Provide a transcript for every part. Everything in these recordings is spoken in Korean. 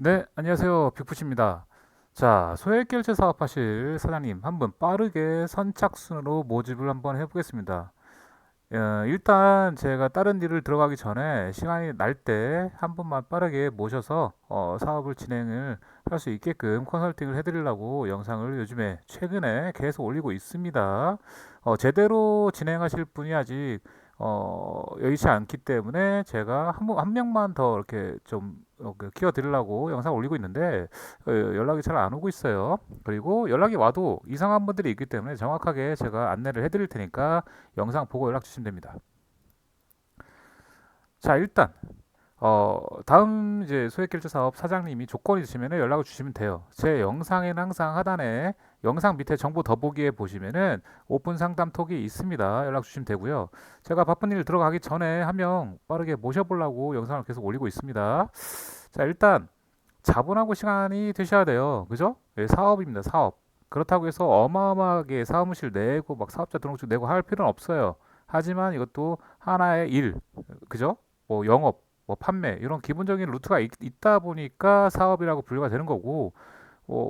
네, 안녕하세요. 빅푸시입니다. 자, 소액결제 사업하실 사장님, 한번 빠르게 선착순으로 모집을 한번 해보겠습니다. 일단 제가 다른 일을 들어가기 전에 시간이 날 때 한 번만 빠르게 모셔서 사업을 진행을 할 수 있게끔 컨설팅을 해드리려고 영상을 요즘에 최근에 계속 올리고 있습니다. 제대로 진행하실 분이 아직 여의치 않기 때문에 제가 한 명만 더 이렇게 좀 키워드리려고 영상 올리고 있는데 연락이 잘 안 오고 있어요. 그리고 연락이 와도 이상한 분들이 있기 때문에 정확하게 제가 안내를 해드릴 테니까 영상 보고 연락 주시면 됩니다. 자, 일단 다음 이제 소액결제 사업 사장님이 조건이 있으면 연락을 주시면 돼요. 제 영상에는 항상 하단에 영상 밑에 정보 더보기에 보시면은 오픈 상담 톡이 있습니다. 연락 주시면 되고요. 제가 바쁜 일 들어가기 전에 한 명 빠르게 모셔보려고 영상을 계속 올리고 있습니다. 자, 일단 자본하고 시간이 드셔야 돼요. 그죠? 예, 사업입니다. 사업. 그렇다고 해서 어마어마하게 사무실 내고 막 사업자 등록증 내고 할 필요는 없어요. 하지만 이것도 하나의 일, 그죠? 뭐 영업, 뭐 판매 이런 기본적인 루트가 다 보니까 사업이라고 분류가 되는 거고,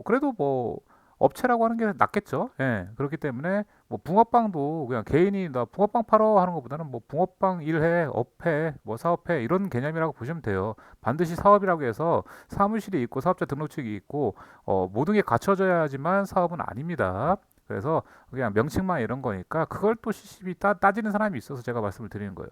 그래도 뭐 업체라고 하는 게 낫겠죠. 예, 그렇기 때문에 뭐 붕어빵도 그냥 개인이 나 붕어빵 팔어 하는 것보다는 뭐 붕어빵 일해, 업해, 뭐 사업해 이런 개념이라고 보시면 돼요. 반드시 사업이라고 해서 사무실이 있고 사업자 등록증이 있고 모든 게 갖춰져야지만 사업은 아닙니다. 그래서 그냥 명칭만 이런 거니까 그걸 또 시시비 따지는 사람이 있어서 제가 말씀을 드리는 거예요.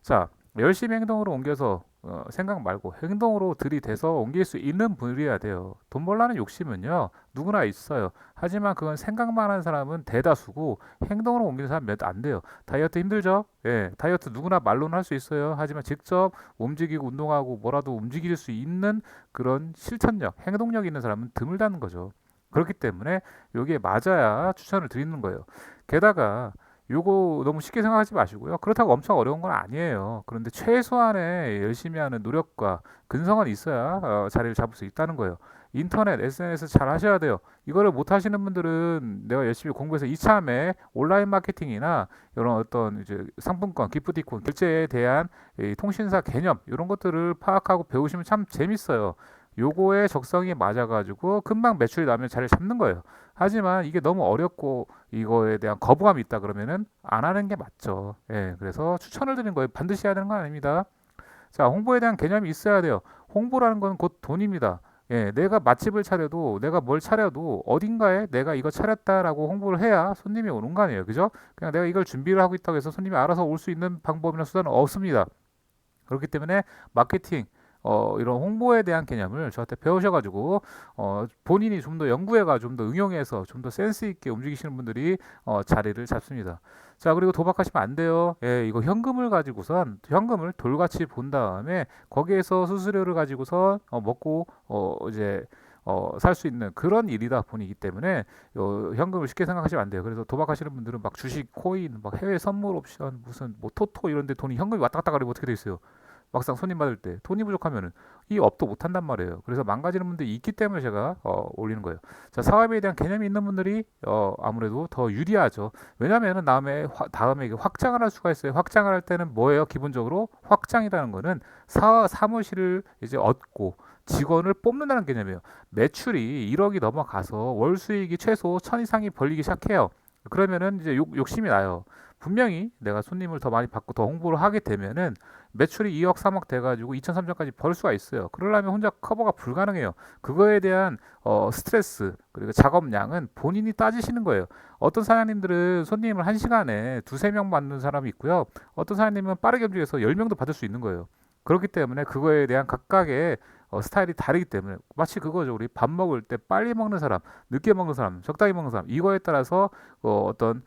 자, 열심히 행동으로 옮겨서 생각 말고 행동으로 들이대서 옮길 수 있는 분이어야 돼요. 돈 벌라는 욕심은요 누구나 있어요. 하지만 그건 생각만 하는 사람은 대다수고 행동으로 옮기는 사람 몇 안 돼요. 다이어트 힘들죠? 예, 다이어트 누구나 말로는 할 수 있어요. 하지만 직접 움직이고 운동하고 뭐라도 움직일 수 있는 그런 실천력, 행동력 있는 사람은 드물다는 거죠. 그렇기 때문에 여기에 맞아야 추천을 드리는 거예요. 게다가 요거 너무 쉽게 생각하지 마시고요. 그렇다고 엄청 어려운 건 아니에요. 그런데 최소한의 열심히 하는 노력과 근성은 있어야 자리를 잡을 수 있다는 거예요. 인터넷, SNS 잘 하셔야 돼요. 이거를 못 하시는 분들은 내가 열심히 공부해서 이참에 온라인 마케팅이나 이런 어떤 이제 상품권, 기프티콘, 결제에 대한 이 통신사 개념 이런 것들을 파악하고 배우시면 참 재밌어요. 요거에 적성이 맞아가지고 금방 매출이 나면 자리를 잡는 거예요. 하지만 이게 너무 어렵고 이거에 대한 거부감이 있다 그러면은 안 하는 게 맞죠. 예, 그래서 추천을 드리는 거예요. 반드시 해야 되는 건 아닙니다. 자, 홍보에 대한 개념이 있어야 돼요. 홍보라는 건 곧 돈입니다. 예, 내가 맛집을 차려도 내가 뭘 차려도 어딘가에 내가 이거 차렸다라고 홍보를 해야 손님이 오는 거 아니에요. 그죠? 그냥 내가 이걸 준비를 하고 있다고 해서 손님이 알아서 올 수 있는 방법이나 수단은 없습니다. 그렇기 때문에 마케팅 이런 홍보에 대한 개념을 저한테 배우셔가지고 본인이 좀 더 연구해가 좀 더 응용해서 좀 더 센스 있게 움직이시는 분들이 자리를 잡습니다. 자, 그리고 도박하시면 안 돼요. 예, 이거 현금을 가지고선 현금을 돌같이 본 다음에 거기에서 수수료를 가지고서 먹고 이제 살 수 있는 그런 일이다 보니기 때문에 현금을 쉽게 생각하시면 안 돼요. 그래서 도박하시는 분들은 막 주식, 코인, 막 해외 선물 옵션, 무슨 뭐 토토 이런 데 돈이 현금이 왔다 갔다 가리면 어떻게 돼 있어요? 막상 손님 받을 때 돈이 부족하면은 이 업도 못 한단 말이에요. 그래서 망가지는 분들이 있기 때문에 제가 올리는 거예요. 자, 사업에 대한 개념이 있는 분들이 아무래도 더 유리하죠. 왜냐면은 다음에 이게 확장을 할 수가 있어요. 확장을 할 때는 뭐예요? 기본적으로 확장이라는 거는 사무실을 이제 얻고 직원을 뽑는다는 개념이에요. 매출이 1억이 넘어가서 월 수익이 최소 1000 이상이 벌리기 시작해요. 그러면은 이제 욕심이 나요. 분명히 내가 손님을 더 많이 받고 더 홍보를 하게 되면은 매출이 2억, 3억 돼가지고 2천, 3천까지 벌 수가 있어요. 그러려면 혼자 커버가 불가능해요. 그거에 대한 스트레스 그리고 작업량은 본인이 따지시는 거예요. 어떤 사장님들은 손님을 한 시간에 두세 명 받는 사람이 있고요. 어떤 사장님은 빠르게 움직여서 10명도 받을 수 있는 거예요. 그렇기 때문에 그거에 대한 각각의 스타일이 다르기 때문에 마치 그거죠. 우리 밥 먹을 때 빨리 먹는 사람, 늦게 먹는 사람, 적당히 먹는 사람 이거에 따라서 어떤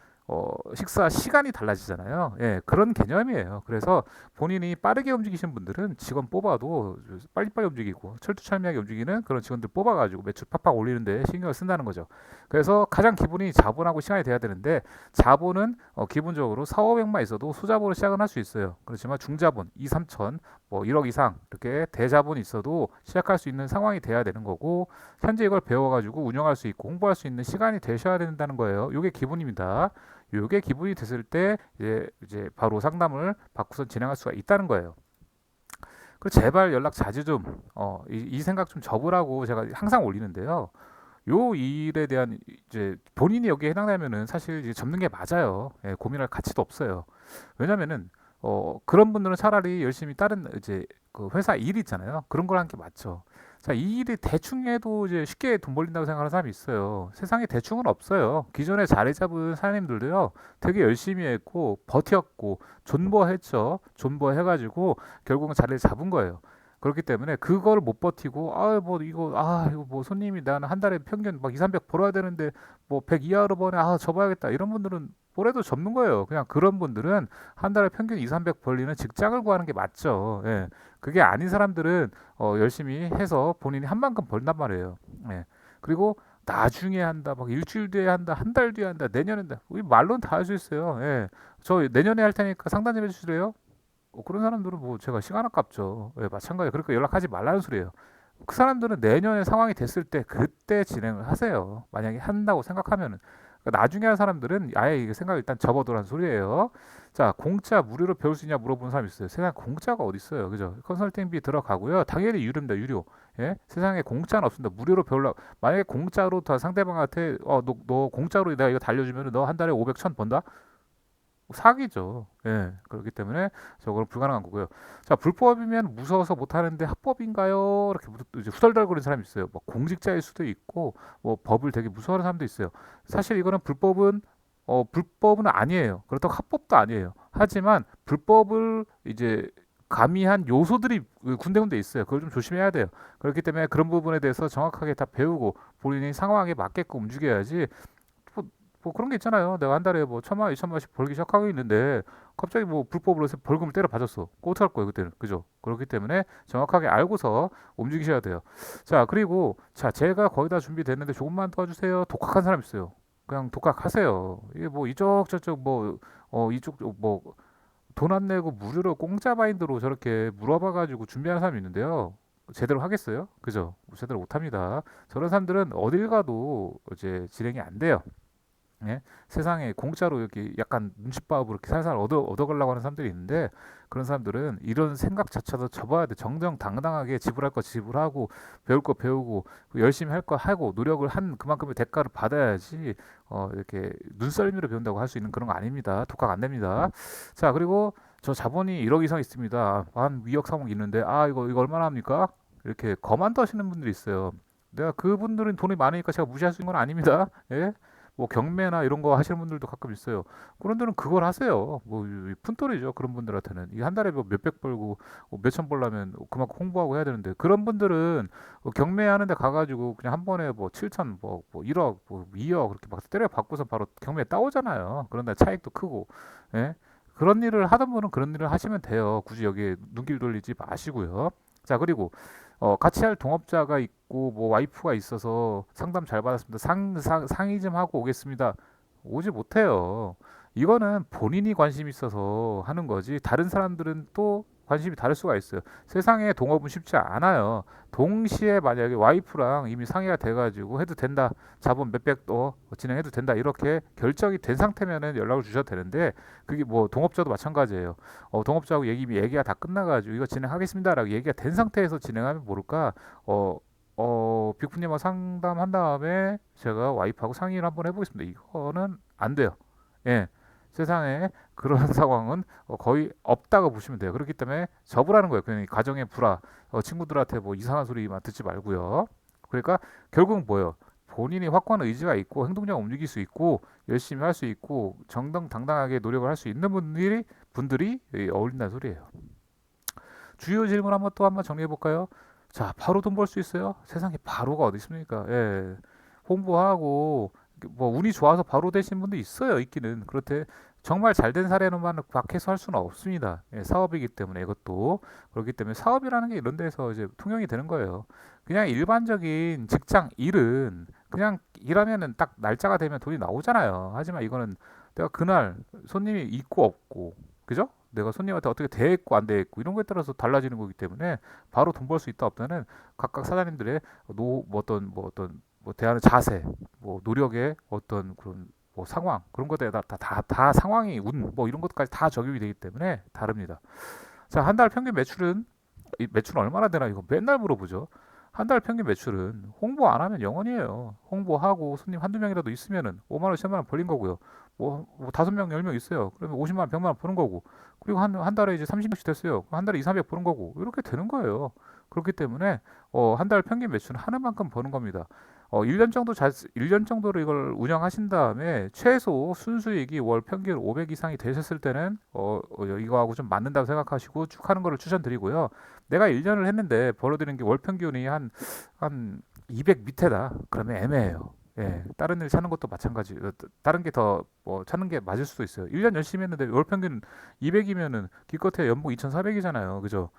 식사 시간이 달라지잖아요. 예, 그런 개념이에요. 그래서 본인이 빠르게 움직이시는 분들은 직원 뽑아도 빨리빨리 움직이고 철두철미하게 움직이는 그런 직원들 뽑아가지고 매출 팍팍 올리는데 신경을 쓴다는 거죠. 그래서 가장 기본이 자본하고 시간이 돼야 되는데 자본은 기본적으로 4, 500만 있어도 소자본으로 시작은 할 수 있어요. 그렇지만 중자본 2, 3천, 뭐 1억 이상 이렇게 대자본이 있어도 시작할 수 있는 상황이 돼야 되는 거고 현재 이걸 배워가지고 운영할 수 있고 홍보할 수 있는 시간이 되셔야 된다는 거예요. 이게 기본입니다. 요게 기분이 됐을 때 이제 바로 상담을 받고서 진행할 수가 있다는 거예요. 그 제발 연락 자주 좀, 이 생각 좀 접으라고 제가 항상 올리는데요. 요 일에 대한 이제 본인이 여기에 해당되면은 사실 이제 접는 게 맞아요. 예, 고민할 가치도 없어요. 왜냐면은 그런 분들은 차라리 열심히 다른 이제 그 회사 일 있잖아요. 그런 걸 하는 게 맞죠. 자, 이 일이 대충 해도 이제 쉽게 돈 벌린다고 생각하는 사람이 있어요. 세상에 대충은 없어요. 기존에 자리 잡은 사장님들도요, 되게 열심히 했고, 버텼고, 존버했죠. 존버해가지고, 결국은 자리를 잡은 거예요. 그렇기 때문에 그걸 못 버티고 이거 뭐 손님이 나는 한 달에 평균 막 2, 300 벌어야 되는데 뭐 100 이하로 버네. 접어야겠다. 이런 분들은 뭐래도 접는 거예요. 그냥 그런 분들은 한 달에 평균 2, 300 벌리는 직장을 구하는 게 맞죠. 예. 그게 아닌 사람들은 열심히 해서 본인이 한 만큼 벌단 말이에요. 예. 그리고 나중에 한다, 막 일주일 뒤에 한다, 한 달 뒤에 한다, 내년에 한다. 우리 말로는 다 할 수 있어요. 예. 저 내년에 할 테니까 상담 좀 해주실래요? 그런 사람들은 뭐 제가 시간 아깝죠. 예, 마찬가지예요. 그러니까 연락하지 말라는 소리예요. 그 사람들은 내년에 상황이 됐을 때 그때 진행을 하세요. 만약에 한다고 생각하면은. 그러니까 나중에 할 사람들은 아예 이게 생각을 일단 접어두라는 소리예요. 자, 공짜 무료로 배울 수 있냐 물어보는 사람 있어요. 세상에 공짜가 어디 있어요, 그죠? 컨설팅비 들어가고요. 당연히 유료입니다, 유료. 예, 세상에 공짜는 없습니다. 무료로 배우려. 만약에 공짜로 다 상대방한테 너 공짜로 내가 이거 달려주면 너 한 달에 500, 1000 번다? 사기죠. 예, 그렇기 때문에 저거는 불가능한 거고요. 자, 불법이면 무서워서 못하는데 합법인가요? 이렇게 이제 후덜덜거리는 사람이 있어요. 뭐 공직자일 수도 있고, 뭐 법을 되게 무서워하는 사람도 있어요. 사실 이거는 불법은 아니에요. 그렇다고 합법도 아니에요. 하지만 불법을 이제 가미한 요소들이 군데군데 있어요. 그걸 좀 조심해야 돼요. 그렇기 때문에 그런 부분에 대해서 정확하게 다 배우고 본인의 상황에 맞게끔 움직여야지. 뭐, 뭐 그런 게 있잖아요. 내가 한 달에 뭐 1,000만 원, 2,000만 원씩 벌기 시작하고 있는데 갑자기 뭐 불법으로 해서 벌금을 때려 받았어. 그거 어떡할 거예요, 그때는. 그죠? 그렇기 때문에 정확하게 알고서 움직이셔야 돼요. 자, 그리고 자, 제가 거의 다 준비됐는데 조금만 도와주세요. 독학한 사람 있어요. 그냥 독학하세요. 이게 뭐 이쪽 저쪽 이쪽 뭐 돈 안 내고 무료로 공짜 바인드로 저렇게 물어봐가지고 준비하는 사람이 있는데요. 제대로 하겠어요? 그죠? 제대로 못합니다. 저런 사람들은 어딜 가도 이제 진행이 안 돼요. 예? 세상에 공짜로 이렇게 약간 눈칫밥으로 이렇게 살살 얻어가려고 하는 사람들이 있는데 그런 사람들은 이런 생각 자체도 접어야 돼. 정정당당하게 지불할 거 지불하고 배울 거 배우고 열심히 할 거 하고 노력을 한 그만큼의 대가를 받아야지 이렇게 눈썰미로 배운다고 할 수 있는 그런 거 아닙니다. 독학 안 됩니다. 자, 그리고 저 자본이 1억 이상 있습니다. 한 위억 3억 있는데 이거 얼마나 합니까? 이렇게 거만도 하시는 분들이 있어요. 내가 그분들은 돈이 많으니까 제가 무시할 수 있는 건 아닙니다. 예? 뭐 경매나 이런 거 하시는 분들도 가끔 있어요. 그런 분들은 그걸 하세요. 뭐 푼돈이죠. 그런 분들한테는 이게 한 달에 뭐 몇백 벌고 몇천 벌려면 그만큼 홍보하고 해야 되는데 그런 분들은 경매하는데 가가지고 그냥 한 번에 뭐 7천 뭐 1억 뭐 2억 그렇게 막 때려 받고서 바로 경매 따오잖아요. 그런데 차익도 크고 예? 그런 일을 하던 분은 그런 일을 하시면 돼요. 굳이 여기에 눈길 돌리지 마시고요. 자, 그리고 같이 할 동업자가 있고 뭐 와이프가 있어서 상담 잘 받았습니다. 상의 좀 하고 오겠습니다. 오지 못해요. 이거는 본인이 관심 있어서 하는 거지. 다른 사람들은 또 관심이 다를 수가 있어요. 세상에 동업은 쉽지 않아요. 동시에 만약에 와이프랑 이미 상의가 돼가지고 해도 된다. 자본 몇백 진행해도 된다. 이렇게 결정이 된 상태면은 연락을 주셔도 되는데 그게 뭐 동업자도 마찬가지예요. 동업자하고 얘기가 다 끝나가지고 이거 진행하겠습니다라고 얘기가 된 상태에서 진행하면 모를까 빅프님하고 상담한 다음에 제가 와이프하고 상의를 한번 해보겠습니다. 이거는 안 돼요. 예. 세상에 그런 상황은 거의 없다고 보시면 돼요. 그렇기 때문에 접으라는 거예요. 그냥 가정의 불화, 친구들한테 뭐 이상한 소리만 듣지 말고요. 그러니까 결국은 뭐예요? 본인이 확고한 의지가 있고 행동력 움직일 수 있고 열심히 할 수 있고 정당당하게 노력을 할 수 있는 분들이 어울린다는 소리예요. 주요 질문 한번 정리해 볼까요? 자, 바로 돈 벌 수 있어요? 세상에 바로가 어디 있습니까? 예. 홍보하고 뭐 운이 좋아서 바로 되신 분도 있어요. 있기는. 그렇대 정말 잘 된 사례로만 밖에서 할 수는 없습니다. 예, 사업이기 때문에 이것도 그렇기 때문에 사업이라는 게 이런 데서 이제 통용이 되는 거예요. 그냥 일반적인 직장 일은 그냥 일하면은 딱 날짜가 되면 돈이 나오잖아요. 하지만 이거는 내가 그날 손님이 있고 없고 그죠? 내가 손님한테 어떻게 대했고 안 대했고 이런 거에 따라서 달라지는 거기 때문에 바로 돈 벌 수 있다 없다는 각각 사장님들의 뭐 대하는 자세, 뭐 노력의 어떤 그런 뭐 상황 그런 것에 다 상황이 운 뭐 이런 것까지 다 적용이 되기 때문에 다릅니다. 자, 한 달 평균 매출은 이 매출은 얼마나 되나 이거 맨날 물어보죠. 한 달 평균 매출은 홍보 안 하면 0원이에요. 홍보하고 손님 한두 명이라도 있으면은 5만 원, 10만 원 벌린 거고요. 뭐 5명, 10명 있어요. 그러면 50만 원, 100만 원 버는 거고. 그리고 한 달에 이제 30명씩 됐어요. 한 달에 2, 300 버는 거고. 이렇게 되는 거예요. 그렇기 때문에 한 달 평균 매출은 하는 만큼 버는 겁니다. 1년 정도 1년 정도로 이걸 운영하신 다음에 최소 순수익이 월 평균 500 이상이 되셨을 때는 이거하고 좀 맞는다고 생각하시고 쭉 하는 거를 추천드리고요. 내가 1년을 했는데 벌어들이는 게 월 평균이 한 200 밑에다. 그러면 애매해요. 예, 다른 일 찾는 것도 마찬가지. 다른 게 더 찾는 게 맞을 수도 있어요. 1년 열심히 했는데 월 평균 200이면은 기껏해 연봉 2,400이잖아요. 그죠?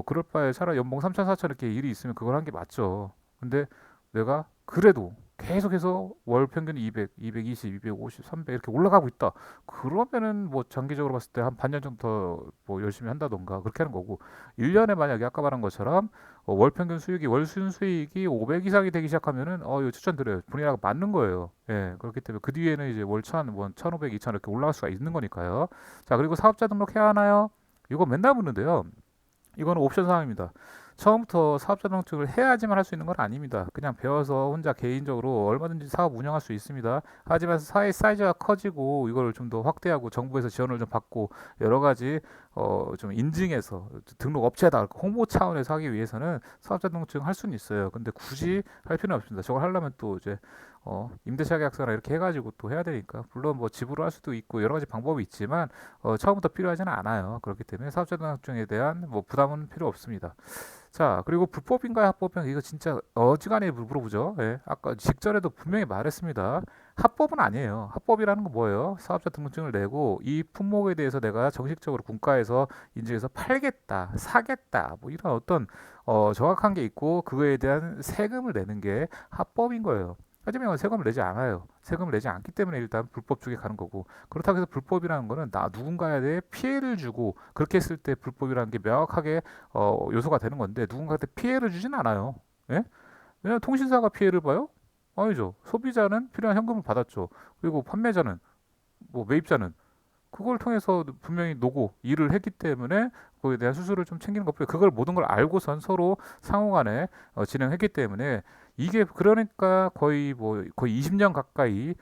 그럴 바에 차라리 연봉 3천, 4천 이렇게 일이 있으면 그걸 한 게 맞죠. 근데 내가 그래도 계속해서 월 평균 200, 220, 250, 300 이렇게 올라가고 있다. 그러면은 뭐 장기적으로 봤을 때 한 반년 정도 더 뭐 열심히 한다던가 그렇게 하는 거고 1년에 만약에 아까 말한 것처럼 월 평균 수익이 월 순수익이 500 이상이 되기 시작하면은 이거 추천드려요. 본인하고 맞는 거예요. 예. 그렇기 때문에 그 뒤에는 이제 월 1,000, 뭐 1,500, 2,000 이렇게 올라갈 수가 있는 거니까요. 자, 그리고 사업자 등록해야 하나요? 이거 맨날 묻는데요. 이거는 옵션 사항입니다. 처음부터 사업자 등록증을 해야지만 할 수 있는 건 아닙니다. 그냥 배워서 혼자 개인적으로 얼마든지 사업 운영할 수 있습니다. 하지만 사회 사이즈가 커지고 이걸 좀 더 확대하고 정부에서 지원을 좀 받고 여러 가지 좀 인증해서 등록 업체에다 홍보 차원에서 하기 위해서는 사업자 등록증 할 수는 있어요. 근데 굳이 할 필요는 없습니다. 저걸 하려면 또 이제 임대차 계약서나 이렇게 해가지고 또 해야 되니까 물론 뭐 집으로 할 수도 있고 여러 가지 방법이 있지만 처음부터 필요하지는 않아요. 그렇기 때문에 사업자 등록증에 대한 뭐 부담은 필요 없습니다. 자, 그리고 불법인가요, 합법인가? 이거 진짜 어지간히 물어보죠. 예, 아까 직전에도 분명히 말했습니다. 합법은 아니에요. 합법이라는 건 뭐예요? 사업자 등록증을 내고 이 품목에 대해서 내가 정식적으로 국가에서 인증해서 팔겠다, 사겠다, 뭐 이런 어떤 정확한 게 있고 그거에 대한 세금을 내는 게 합법인 거예요. 하지만 세금을 내지 않아요. 세금을 내지 않기 때문에 일단 불법 쪽에 가는 거고 그렇다고 해서 불법이라는 거는 나 누군가에 대해 피해를 주고 그렇게 했을 때 불법이라는 게 명확하게 요소가 되는 건데 누군가한테 피해를 주진 않아요. 예? 왜냐면 통신사가 피해를 봐요? 아니죠. 소비자는 필요한 현금을 받았죠. 그리고 판매자는 뭐 매입자는 그걸 통해서 분명히 노고 일을 했기 때문에 그거에 대한 수수료를 좀 챙기는 것뿐이고 그걸 모든 걸 알고선 서로 상호간에 진행했기 때문에 이게 그러니까 거의 20년 가까이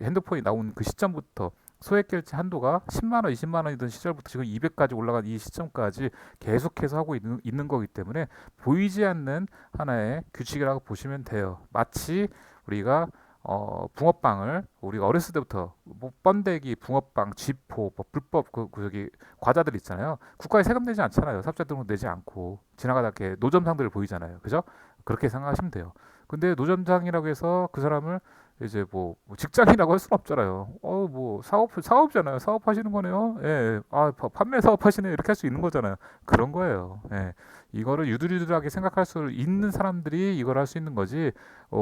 핸드폰이 나온 그 시점부터 소액 결제 한도가 10만 원, 20만 원이던 시절부터 지금 200까지 올라간 이 시점까지 계속해서 하고 있는 거기 때문에 보이지 않는 하나의 규칙이라고 보시면 돼요. 마치 우리가 붕어빵을 우리가 어렸을 때부터 뭐 번데기, 붕어빵, 쥐포, 뭐 불법 저기 과자들 있잖아요. 국가에 세금 내지 않잖아요. 삽자 등록 내지 않고 지나가다 이렇게 노점상들을 보이잖아요. 그죠? 그렇게 생각하시면 돼요. 근데 노점상이라고 해서 그 사람을 이제 뭐 직장이라고 할 수는 없잖아요. 뭐 사업이잖아요. 사업하시는 거네요. 예, 예. 판매 사업하시네 이렇게 할 수 있는 거잖아요. 그런 거예요. 예. 이거를 유들유들하게 생각할 수 있는 사람들이 이걸 할 수 있는 거지.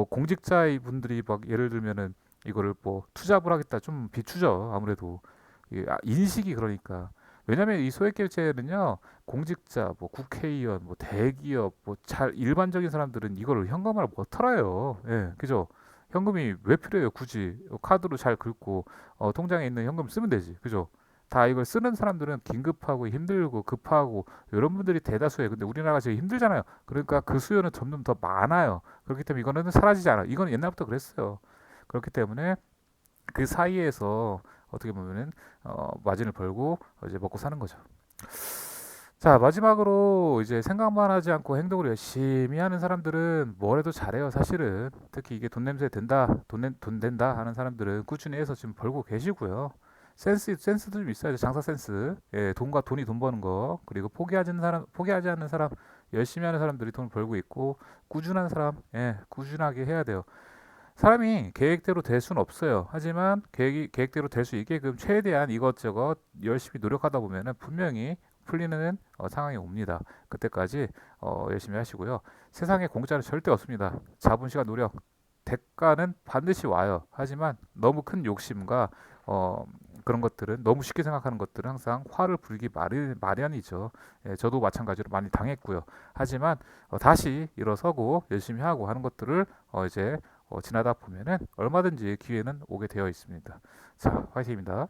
공직자 분들이 막 예를 들면은 이거를 뭐 투잡을 하겠다 좀 비추죠. 아무래도 인식이 그러니까. 왜냐하면 이 소액결제는요 공직자, 뭐 국회의원, 뭐 대기업, 뭐 잘 일반적인 사람들은 이거를 현금화를 못 털어요. 예, 그죠? 현금이 왜 필요해요? 굳이 카드로 잘 긁고 통장에 있는 현금 쓰면 되지, 그죠? 다 이걸 쓰는 사람들은 긴급하고 힘들고 급하고 이런 분들이 대다수예요. 근데 우리나라가 지금 힘들잖아요. 그러니까 그 수요는 점점 더 많아요. 그렇기 때문에 이거는 사라지지 않아. 이거는 옛날부터 그랬어요. 그렇기 때문에 그 사이에서 어떻게 보면은 마진을 벌고 이제 먹고 사는 거죠. 자, 마지막으로 이제 생각만 하지 않고 행동을 열심히 하는 사람들은 뭘 해도 잘해요, 사실은. 특히 이게 돈 냄새 된다, 돈 된다 하는 사람들은 꾸준히 해서 지금 벌고 계시고요. 센스도 좀 있어야죠, 장사 센스. 예, 돈 버는 거. 그리고 포기하지 않는 사람, 열심히 하는 사람들이 돈을 벌고 있고, 꾸준한 사람, 예, 꾸준하게 해야 돼요. 사람이 계획대로 될 수는 없어요. 하지만 계획대로 될 수 있게끔 최대한 이것저것 열심히 노력하다 보면은 분명히 풀리는 상황이 옵니다. 그때까지 열심히 하시고요. 세상에 공짜는 절대 없습니다. 자본시간 노력, 대가는 반드시 와요. 하지만 너무 큰 욕심과 그런 것들은 너무 쉽게 생각하는 것들은 항상 화를 불기 마련이죠. 예, 저도 마찬가지로 많이 당했고요. 하지만 다시 일어서고 열심히 하고 하는 것들을 이제 지나다 보면은 얼마든지 기회는 오게 되어 있습니다. 자, 화이팅입니다.